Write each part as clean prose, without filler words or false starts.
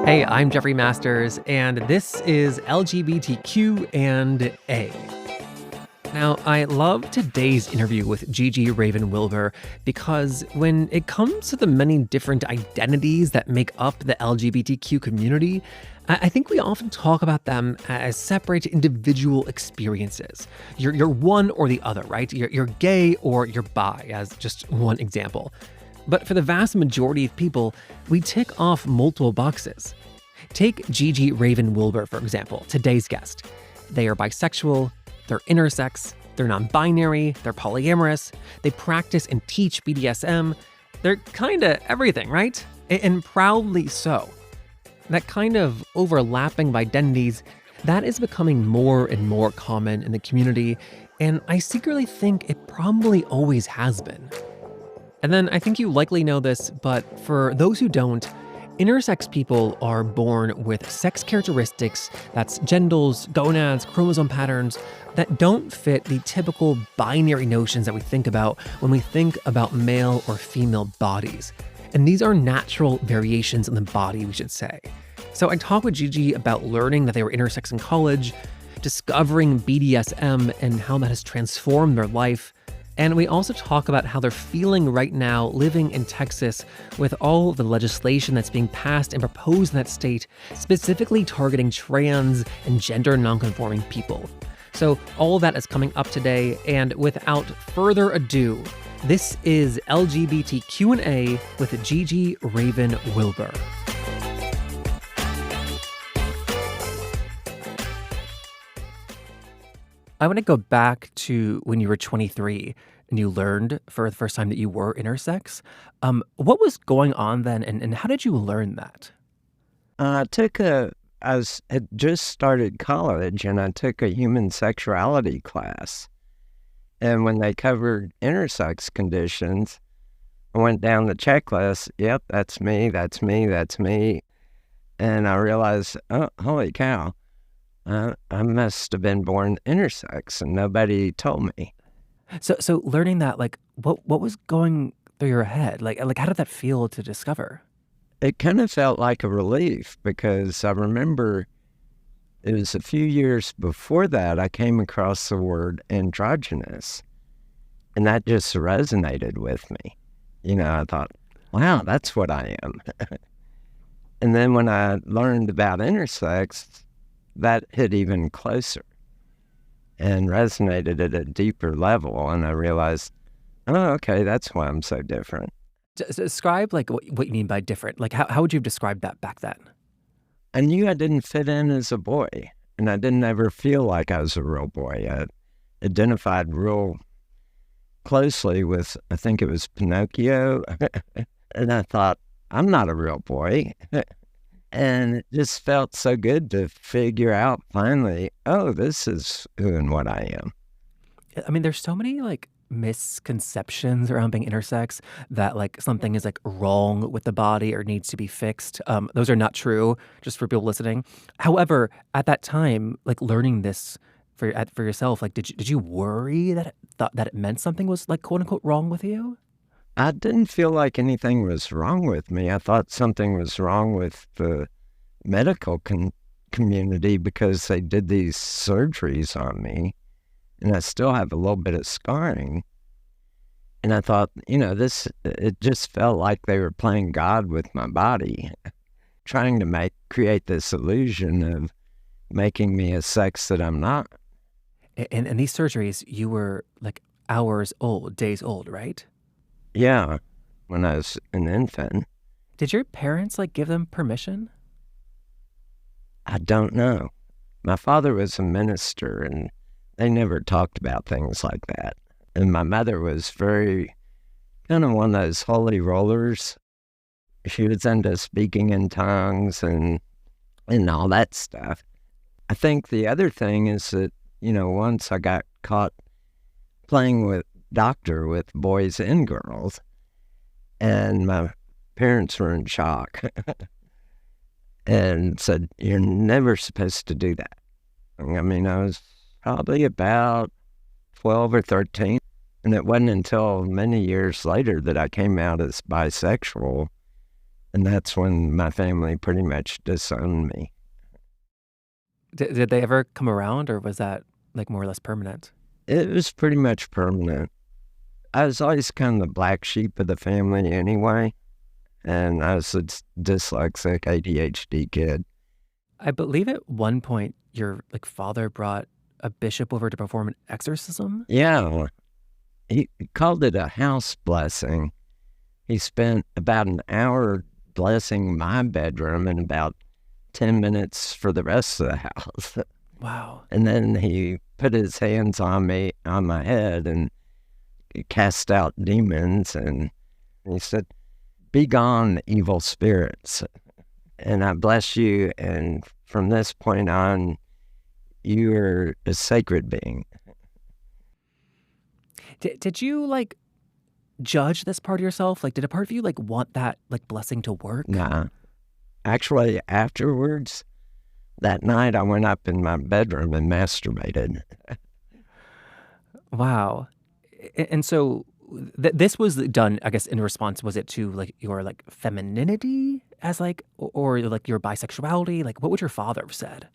Hey, I'm Jeffrey Masters, and this is LGBTQ and A. Now, I love today's interview with Gigi Raven Wilbur because when it comes to the many different identities that make up the LGBTQ community, I think we often talk about them as separate individual experiences. You're one or the other, right? You're gay or you're bi, as just one example. But for the vast majority of people, we tick off multiple boxes. Take Gigi Raven Wilbur, for example, today's guest. They are bisexual, they're intersex, they're non-binary, they're polyamorous, they practice and teach BDSM. They're kinda everything, right? And proudly so. That kind of overlapping of identities, that is becoming more and more common in the community, and I secretly think it probably always has been. And then I think you likely know this, but for those who don't, intersex people are born with sex characteristics, that's genitals, gonads, chromosome patterns, that don't fit the typical binary notions that we think about when we think about male or female bodies. And these are natural variations in the body, we should say. So I talked with Gigi about learning that they were intersex in college, discovering BDSM and how that has transformed their life. And we also talk about how they're feeling right now living in Texas with all of the legislation that's being passed and proposed in that state, specifically targeting trans and gender nonconforming people. So all of that is coming up today, and without further ado, this is LGBTQ&A with Gigi Raven Wilbur. I want to go back to when you were 23 and you learned for the first time that you were intersex. What was going on then, and how did you learn that? Had just started college, and I took a human sexuality class. And when they covered intersex conditions, I went down the checklist. Yep, that's me, that's me, that's me. And I realized, oh, holy cow. I must have been born intersex, and nobody told me. So learning that, like, what was going through your head? Like how did that feel to discover? It kind of felt like a relief, because I remember it was a few years before that I came across the word androgynous, and that just resonated with me. I thought, wow, that's what I am. And then when I learned about intersex, that hit even closer and resonated at a deeper level. And I realized, oh, okay, that's why I'm so different. Describe like what you mean by different. Like how would you have described that back then? I knew I didn't fit in as a boy, and I didn't ever feel like I was a real boy. I identified real closely with, I think it was Pinocchio. And I thought, I'm not a real boy. And it just felt so good to figure out finally, oh, this is who and what I am. I mean, there's so many like misconceptions around being intersex that like something is like wrong with the body or needs to be fixed. Those are not true, just for people listening. However, at that time, like learning this for yourself, like did you worry that it meant something was like quote unquote wrong with you? I didn't feel like anything was wrong with me. I thought something was wrong with the medical community, because they did these surgeries on me, and I still have a little bit of scarring. And I thought, it just felt like they were playing God with my body, trying to create this illusion of making me a sex that I'm not. And these surgeries, you were like days old, right? Yeah, when I was an infant. Did your parents like give them permission? I don't know. My father was a minister, and they never talked about things like that. And my mother was very kind of one of those holy rollers. She was into speaking in tongues and all that stuff. I think the other thing is that, once I got caught playing with doctor with boys and girls, and my parents were in shock and said, you're never supposed to do that. I mean, I was probably about 12 or 13, and it wasn't until many years later that I came out as bisexual And that's when my family pretty much disowned me. Did they ever come around, or was that like more or less permanent? It was pretty much permanent. I was always kind of the black sheep of the family anyway, and I was a dyslexic ADHD kid. I believe at one point your like father brought a bishop over to perform an exorcism. Yeah, he called it a house blessing. He spent about an hour blessing my bedroom and about 10 minutes for the rest of the house. Wow. And then he put his hands on me, on my head, and he cast out demons. And he said, "Be gone, evil spirits. And I bless you. And from this point on, you are a sacred being." Did you like judge this part of yourself? Like, did a part of you like want that like blessing to work? Nah. Actually, afterwards, that night, I went up in my bedroom and masturbated. Wow. And so this was done, I guess, in response, was it to like your like femininity as like, or like your bisexuality? Like, what would your father have said?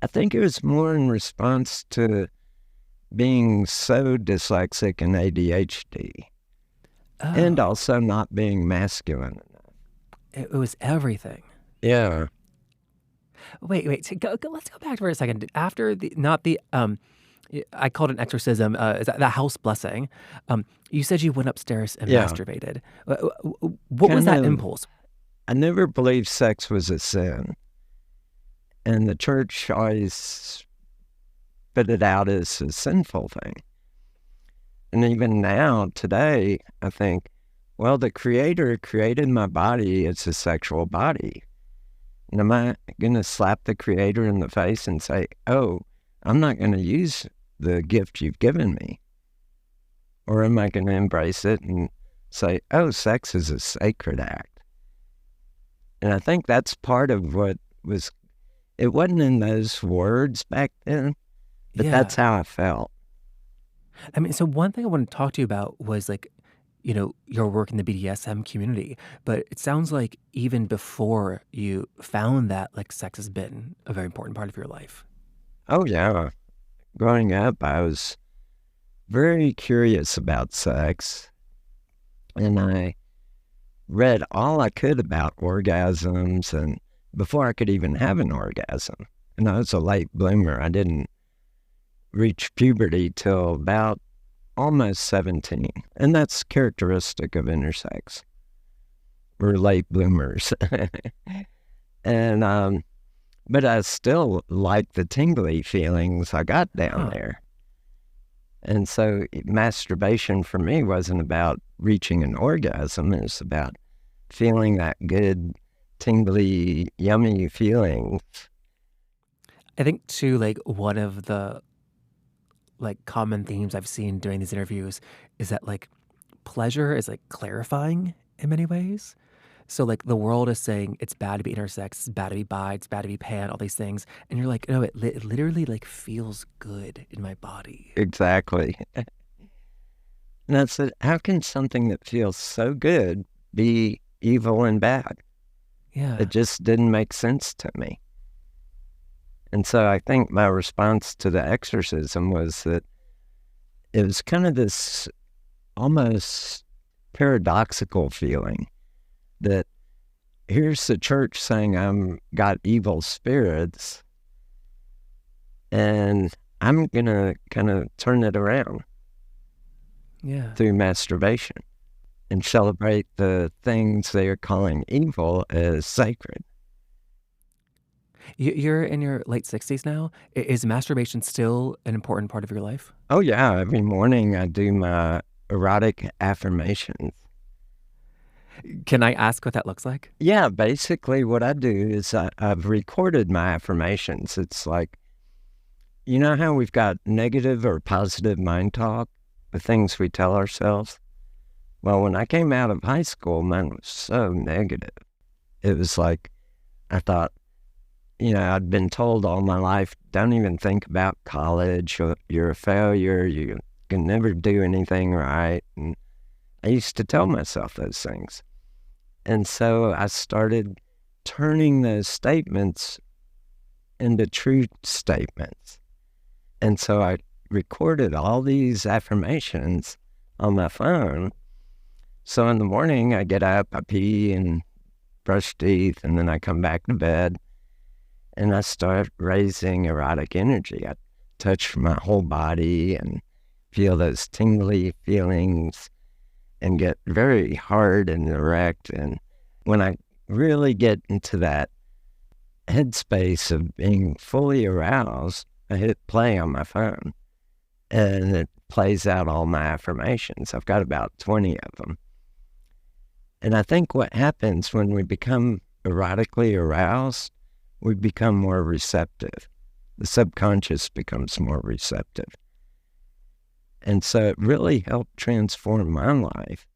I think it was more in response to being so dyslexic and ADHD, and Oh, also not being masculine enough. it was everything. Yeah, Wait. So let's go back for a second. After the, not the, I called it an exorcism, is that the house blessing. You said you went upstairs and yeah. masturbated. What was Kind that of, impulse? I never believed sex was a sin, and the church always put it out as a sinful thing. And even now, today, I think, well, the Creator created my body as a sexual body. And am I going to slap the Creator in the face and say, "Oh, I'm not going to use the gift you've given me"? Or am I going to embrace it and say, "Oh, sex is a sacred act"? And I think that's part of what was, it wasn't in those words back then, but Yeah. that's how I felt. I mean, so one thing I want to talk to you about was like, your work in the BDSM community, but it sounds like even before you found that, like, sex has been a very important part of your life. Oh, yeah. Growing up, I was very curious about sex, and I read all I could about orgasms, and before I could even have an orgasm. And I was a late bloomer. I didn't reach puberty till about almost 17. And that's characteristic of intersex. We're late bloomers. And, but I still liked the tingly feelings I got down Huh. there. And so masturbation for me wasn't about reaching an orgasm. It was about feeling that good, tingly, yummy feeling. I think too, like, one of the like common themes I've seen during these interviews is that like pleasure is like clarifying in many ways. So like the world is saying it's bad to be intersex, it's bad to be bi, it's bad to be pan, all these things, and you're like, no, it literally like feels good in my body. Exactly. And I said, how can something that feels so good be evil and bad? Yeah, It just didn't make sense to me. And so I think my response to the exorcism was that it was kind of this almost paradoxical feeling that here's the church saying I'm got evil spirits, and I'm going to kind of turn it around yeah. through masturbation and celebrate the things they are calling evil as sacred. You're in your late 60s now. Is masturbation still an important part of your life? Oh, yeah. Every morning I do my erotic affirmations. Can I ask what that looks like? Yeah, basically what I do is I've recorded my affirmations. It's like, you know how we've got negative or positive mind talk, the things we tell ourselves? Well, when I came out of high school, mine was so negative. It was like, I thought, I'd been told all my life, don't even think about college. You're a failure. You can never do anything right. And I used to tell myself those things. And so I started turning those statements into true statements. And so I recorded all these affirmations on my phone. So in the morning, I get up, I pee and brush teeth, and then I come back to bed and I start raising erotic energy. I touch my whole body and feel those tingly feelings and get very hard and erect. And when I really get into that headspace of being fully aroused, I hit play on my phone and it plays out all my affirmations. I've got about 20 of them. And I think what happens when we become erotically aroused, we become more receptive. The subconscious becomes more receptive. And so it really helped transform my life.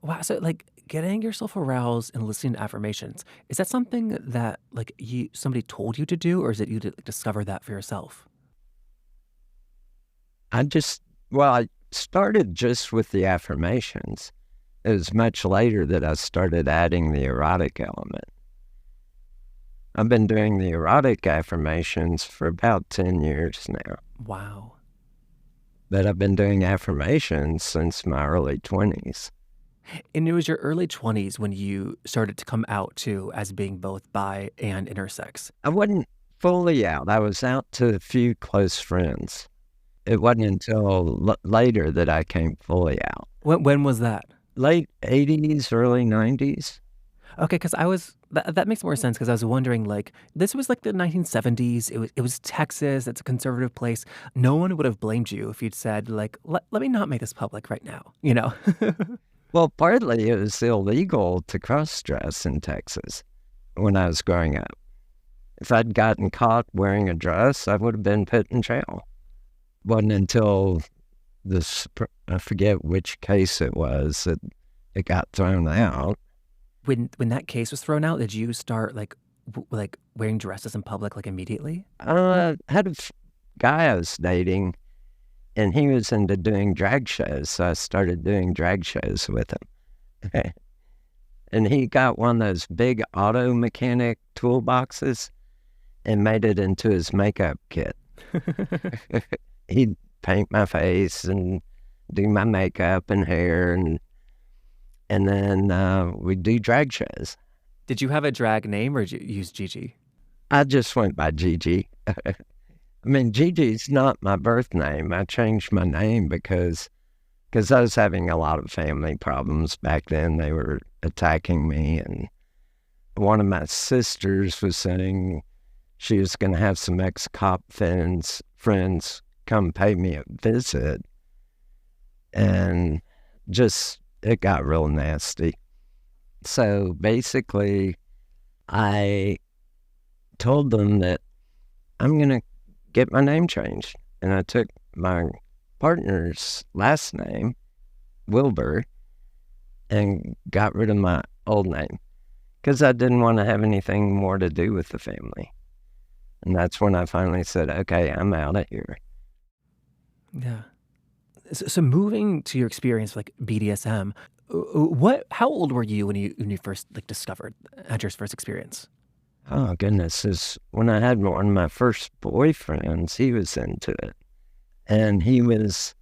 Wow. So like getting yourself aroused and listening to affirmations, is that something that like somebody told you to do, or is it you to discover that for yourself? I started just with the affirmations. It was much later that I started adding the erotic element. I've been doing the erotic affirmations for about 10 years now. Wow. But I've been doing affirmations since my early 20s. And it was your early 20s when you started to come out too as being both bi and intersex. I wasn't fully out. I was out to a few close friends. It wasn't until later that I came fully out. When was that? Late 80s, early 90s. Okay, because that makes more sense because I was wondering like this was like the 1970s. It was Texas. It's a conservative place. No one would have blamed you if you'd said like let me not make this public right now. You know. Well, partly it was illegal to cross-dress in Texas when I was growing up. If I'd gotten caught wearing a dress, I would have been put in jail. Wasn't until I forget which case it was, that it got thrown out. When that case was thrown out, did you start like wearing dresses in public like immediately? I had a guy I was dating, and he was into doing drag shows, so I started doing drag shows with him. And he got one of those big auto mechanic toolboxes and made it into his makeup kit. He'd paint my face and do my makeup and hair, and then we'd do drag shows. Did you have a drag name or did you use Gigi? I just went by Gigi. I mean, Gigi's not my birth name. I changed my name because I was having a lot of family problems back then. They were attacking me, and one of my sisters was saying she was going to have some ex-cop friends come pay me a visit, and just it got real nasty. So basically, I told them that I'm going to get my name changed. And I took my partner's last name, Wilbur, and got rid of my old name because I didn't want to have anything more to do with the family. And that's when I finally said, okay, I'm out of here. Yeah. So moving to your experience like BDSM, how old were you when you first had your first experience? Oh, goodness. When I had one of my first boyfriends, he was into it. And he was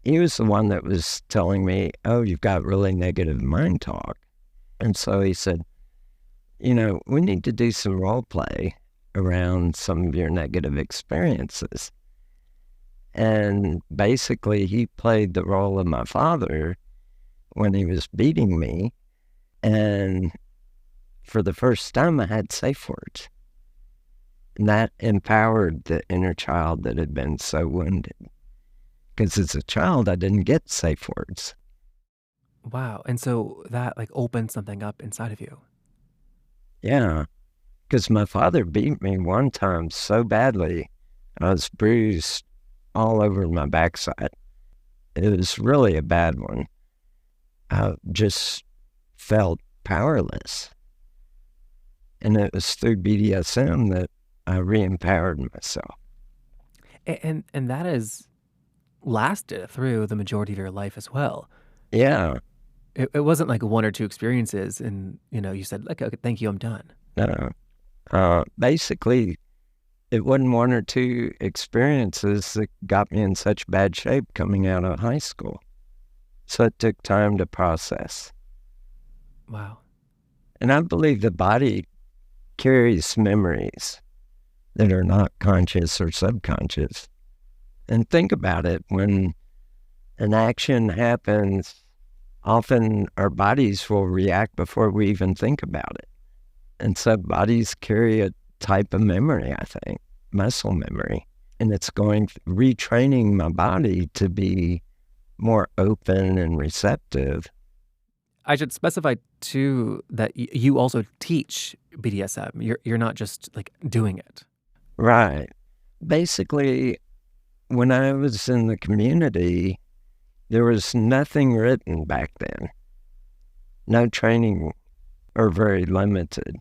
the one that was telling me, oh, you've got really negative mind talk. And so he said, we need to do some role play around some of your negative experiences. And basically, he played the role of my father when he was beating me. And for the first time, I had safe words. And that empowered the inner child that had been so wounded. Because as a child, I didn't get safe words. Wow. And so that like opened something up inside of you. Yeah. Because my father beat me one time so badly, I was bruised all over my backside. It was really a bad one. I just felt powerless. And it was through BDSM that I re-empowered myself. And that has lasted through the majority of your life as well. Yeah. It wasn't like one or two experiences and, you said, like, okay, thank you, I'm done. No. Basically, it wasn't one or two experiences that got me in such bad shape coming out of high school. So it took time to process. Wow. And I believe the body carries memories that are not conscious or subconscious. And think about it, when an action happens, often our bodies will react before we even think about it. And so bodies carry a type of memory, I think, muscle memory. And it's retraining my body to be more open and receptive. I should specify too that you also teach BDSM. You're not just like doing it. Right. Basically, when I was in the community, there was nothing written back then. No training, or very limited.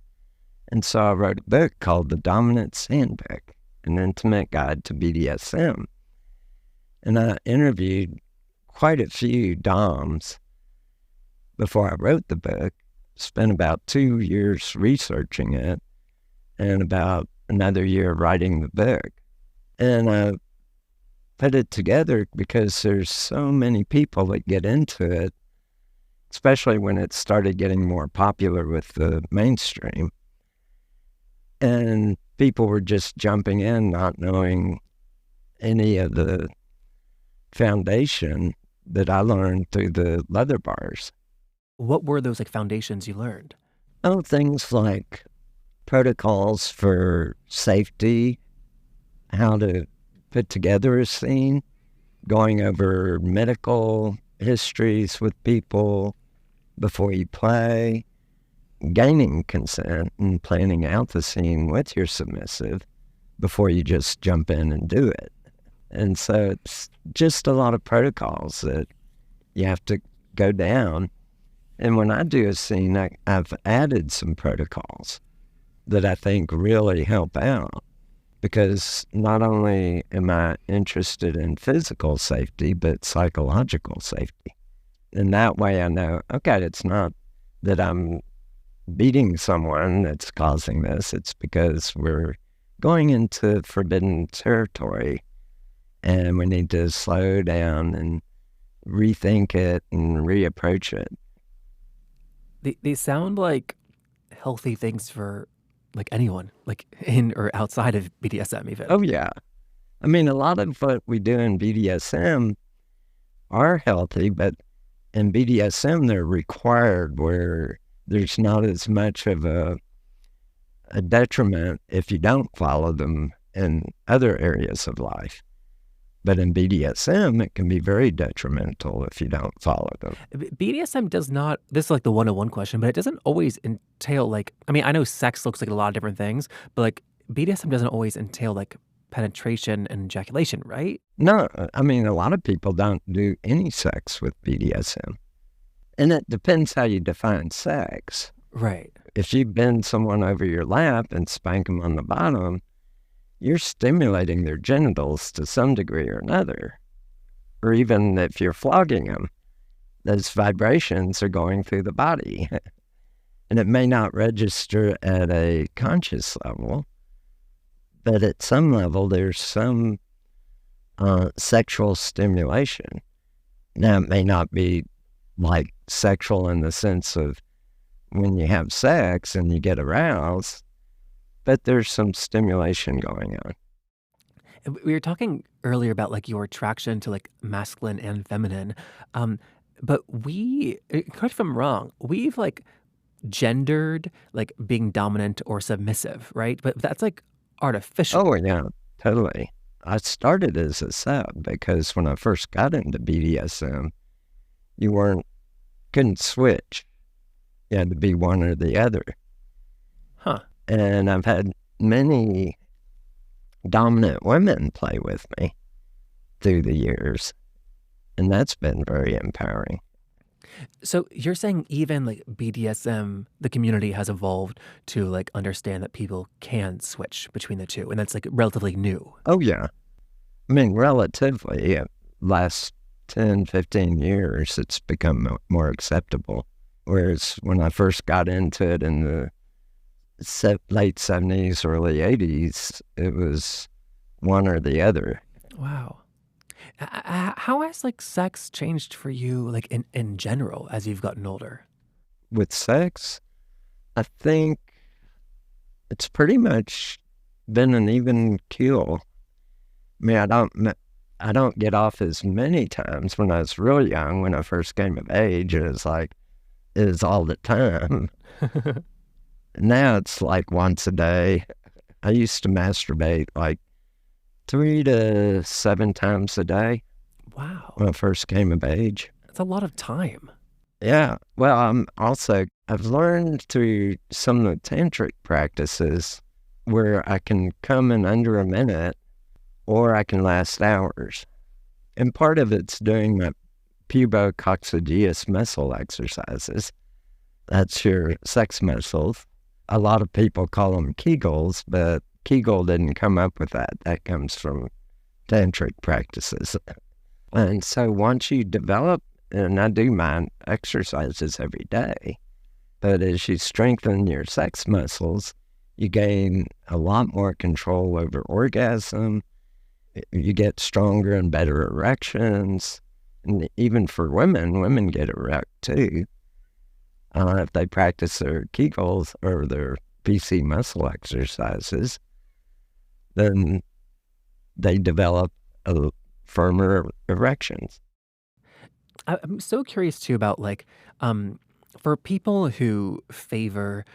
And so I wrote a book called The Dominance Handbook, an intimate guide to BDSM. And I interviewed quite a few DOMs before I wrote the book, spent about 2 years researching it, and about another year writing the book. And I put it together because there's so many people that get into it, especially when it started getting more popular with the mainstream. And people were just jumping in, not knowing any of the foundation that I learned through the leather bars. What were those like foundations you learned? Oh, things like protocols for safety, how to put together a scene, going over medical histories with people before you play, gaining consent and planning out the scene with your submissive before you just jump in and do it. And so it's just a lot of protocols that you have to go down. And when I do a scene, I've added some protocols that I think really help out, because not only am I interested in physical safety, but psychological safety. And that way I know, okay, it's not that I'm beating someone that's causing this. It's because we're going into forbidden territory and we need to slow down and rethink it and reapproach it. They sound like healthy things for like anyone, like in or outside of BDSM even. Oh, yeah. I mean, a lot of what we do in BDSM are healthy, but in BDSM, they're required, where there's not as much of a detriment if you don't follow them in other areas of life. But in BDSM, it can be very detrimental if you don't follow them. BDSM does not, this is like the 101 question, but it doesn't always entail like, I mean, I know sex looks like a lot of different things, but like BDSM doesn't always entail like penetration and ejaculation, right? No, I mean, a lot of people don't do any sex with BDSM. And it depends how you define sex. Right. If you bend someone over your lap and spank them on the bottom, you're stimulating their genitals to some degree or another. Or even if you're flogging them, those vibrations are going through the body. And it may not register at a conscious level, but at some level there's some sexual stimulation. Now, it may not be like sexual in the sense of when you have sex and you get aroused, but there's some stimulation going on. We were talking earlier about like your attraction to like masculine and feminine, but correct me if I'm wrong, we've like gendered like being dominant or submissive, right? But that's like artificial. Oh, yeah, totally. I started as a sub because when I first got into BDSM, you couldn't switch. You had to be one or the other. Huh. And I've had many dominant women play with me through the years, and that's been very empowering. So you're saying even like BDSM, the community has evolved to like understand that people can switch between the two, and that's like relatively new. Oh, yeah. I mean, relatively, last 10, 15 years, it's become more acceptable. Whereas when I first got into it in the late 70s, early 80s, it was one or the other. Wow. How has like sex changed for you, like in general, as you've gotten older? With sex, I think it's pretty much been an even keel. I mean, I don't get off as many times. When I was real young, when I first came of age, it was all the time. Now it's like once a day. I used to masturbate like 3 to 7 times a day Wow, when I first came of age. that's a lot of time. Yeah. Well, I've learned through some of the tantric practices where I can come in under a minute or I can last hours. And part of it's doing my pubococcygeus muscle exercises. That's your sex muscles. A lot of people call them Kegels, but Kegel didn't come up with that. That comes from tantric practices. And so once you develop, and I do my exercises every day, but as you strengthen your sex muscles, you gain a lot more control over orgasm. You get stronger and better erections. And even for women get erect too. If they practice their Kegels or their PC muscle exercises, then they develop a firmer erections. I'm so curious too about like, for people who favor,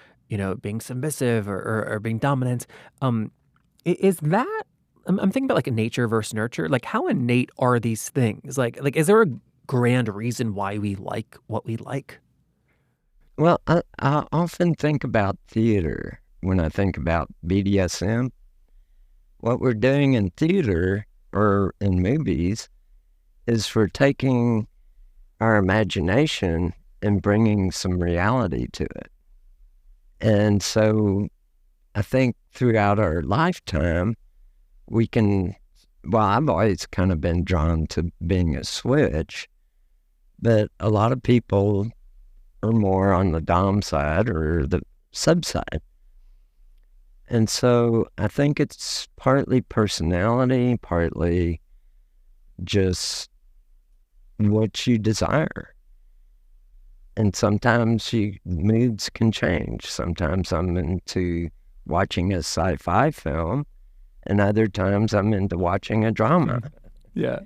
being submissive or being dominant, is that? I'm thinking about like nature versus nurture. Like, how innate are these things? Like, is there a grand reason why we like what we like? Well, I often think about theater when I think about BDSM. What we're doing in theater or in movies is we're taking our imagination and bringing some reality to it. And so I think throughout our lifetime, I've always kind of been drawn to being a switch, but a lot of people are more on the dom side or the sub side. And so I think it's partly personality, partly just what you desire. And sometimes moods can change. Sometimes I'm into watching a sci-fi film, and other times I'm into watching a drama. Yeah.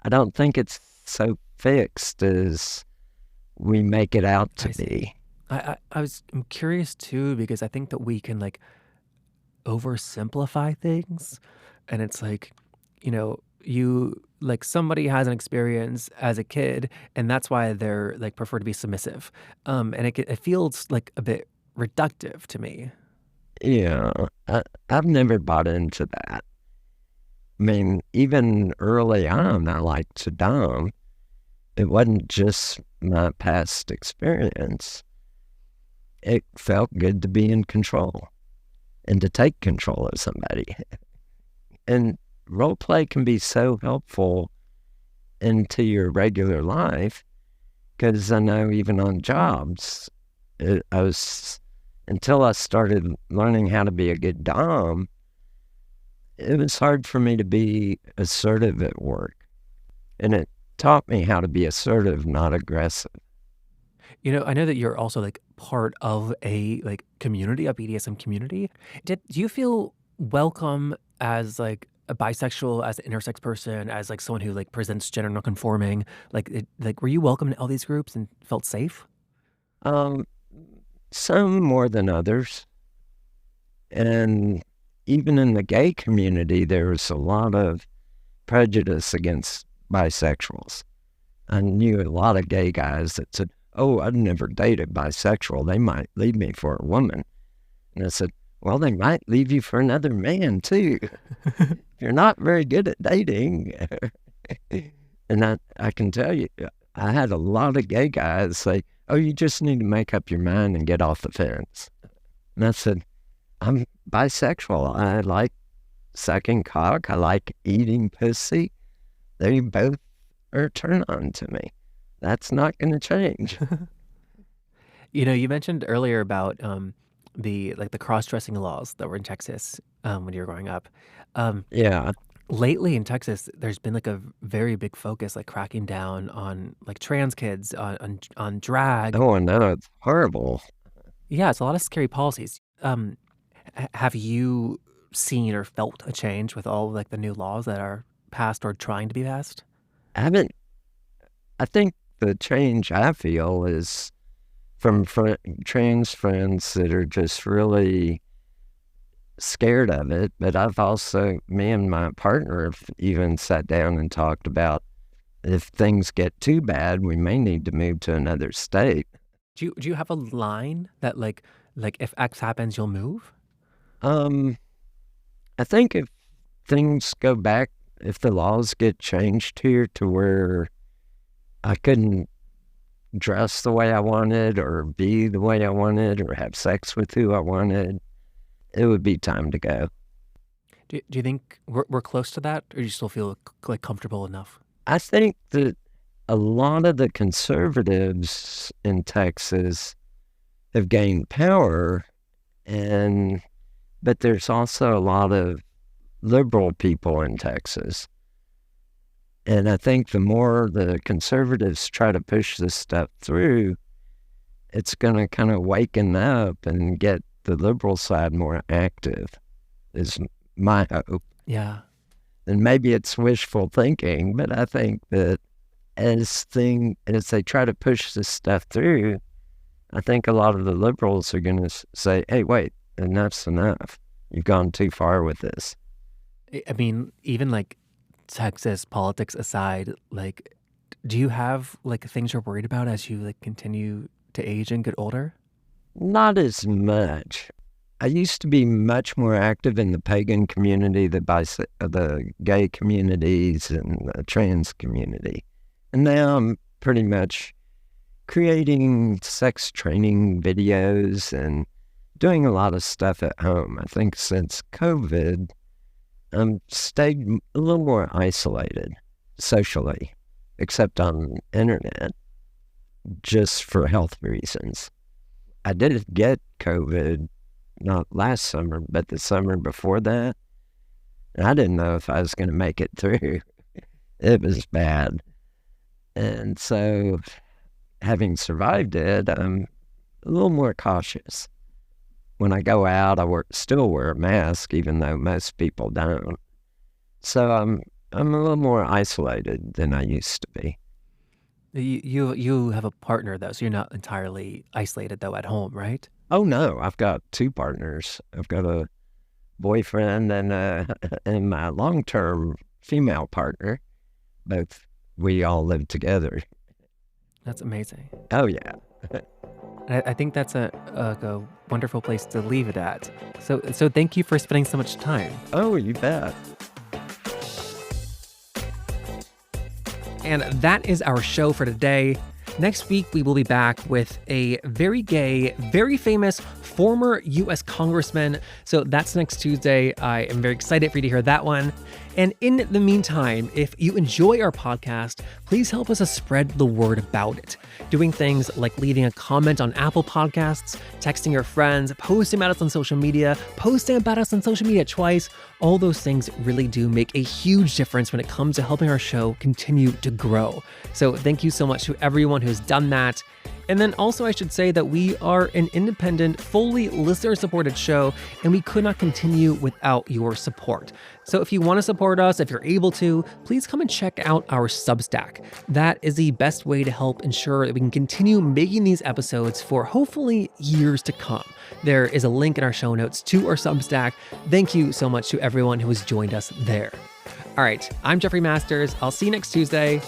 I don't think it's so fixed as we make it out to be. I'm curious too, because I think that we can like oversimplify things, and it's like, you like somebody has an experience as a kid, and that's why they're like prefer to be submissive, and it feels like a bit reductive to me. Yeah, I've never bought into that. I mean, even early on, I liked to dom. It wasn't just my past experience. It felt good to be in control and to take control of somebody. And role play can be so helpful into your regular life, because I know even on jobs, until I started learning how to be a good dom, it was hard for me to be assertive at work. And it taught me how to be assertive, not aggressive. I know that you're also like part of a like community, a BDSM community. Do you feel welcome as like a bisexual, as an intersex person, as like someone who like presents gender nonconforming? Like were you welcome in all these groups and felt safe? Um, some more than others. And even in the gay community, there was a lot of prejudice against bisexuals. I knew a lot of gay guys that said, "Oh, I'd never date a bisexual. They might leave me for a woman." And I said, "Well, they might leave you for another man, too. You're not very good at dating." And I can tell you, I had a lot of gay guys say, "Oh, you just need to make up your mind and get off the fence." And I said, "I'm bisexual. I like sucking cock. I like eating pussy. They both are a turn on to me. That's not going to change. You mentioned earlier about the cross-dressing laws that were in Texas when you were growing up. Um, Yeah. Lately in Texas, there's been like a very big focus, like cracking down on like trans kids, on drag. Oh, no, it's horrible. Yeah, it's a lot of scary policies. Have you seen or felt a change with all like the new laws that are passed or trying to be passed? I haven't, I think the change I feel is from trans friends that are just really scared of it. But I've also, me and my partner have even sat down and talked about if things get too bad, we may need to move to another state. Do you have a line that like if X happens, you'll move? Um, I think if things go back, if the laws get changed here to where I couldn't dress the way I wanted or be the way I wanted or have sex with who I wanted, it would be time to go. Do you think we're close to that, or do you still feel like comfortable enough? I think that a lot of the conservatives in Texas have gained power, but there's also a lot of liberal people in Texas. And I think the more the conservatives try to push this stuff through, it's going to kind of waken up and get the liberal side more active, is my hope. Yeah. And maybe it's wishful thinking, but I think that as they try to push this stuff through, I think a lot of the liberals are going to say, hey, wait, enough's enough. You've gone too far with this. I mean, even like Texas politics aside, like, do you have like things you're worried about as you like continue to age and get older? Not as much. I used to be much more active in the pagan community, the gay communities, and the trans community. And now I'm pretty much creating sex training videos and doing a lot of stuff at home. I think since COVID, I've stayed a little more isolated socially, except on the internet, just for health reasons. I did get COVID, not last summer, but the summer before that. And I didn't know if I was going to make it through. It was bad. And so, having survived it, I'm a little more cautious. When I go out, still wear a mask, even though most people don't. So I'm a little more isolated than I used to be. You have a partner though, so you're not entirely isolated though at home, right? Oh no, I've got two partners. I've got a boyfriend and my long-term female partner. We all live together. That's amazing. Oh yeah. I think that's a wonderful place to leave it at. So thank you for spending so much time. Oh, you bet. And that is our show for today. Next week, we will be back with a very gay, very famous former U.S. congressman. So that's next Tuesday. I am very excited for you to hear that one. And in the meantime, if you enjoy our podcast, please help us to spread the word about it. Doing things like leaving a comment on Apple Podcasts, texting your friends, posting about us on social media, posting about us on social media twice. All those things really do make a huge difference when it comes to helping our show continue to grow. So thank you so much to everyone who's done that. And then also I should say that we are an independent, fully listener-supported show, and we could not continue without your support. So if you want to support us, if you're able to, please come and check out our Substack. That is the best way to help ensure that we can continue making these episodes for hopefully years to come. There is a link in our show notes to our Substack. Thank you so much to everyone who has joined us there. All right, I'm Jeffrey Masters. I'll see you next Tuesday.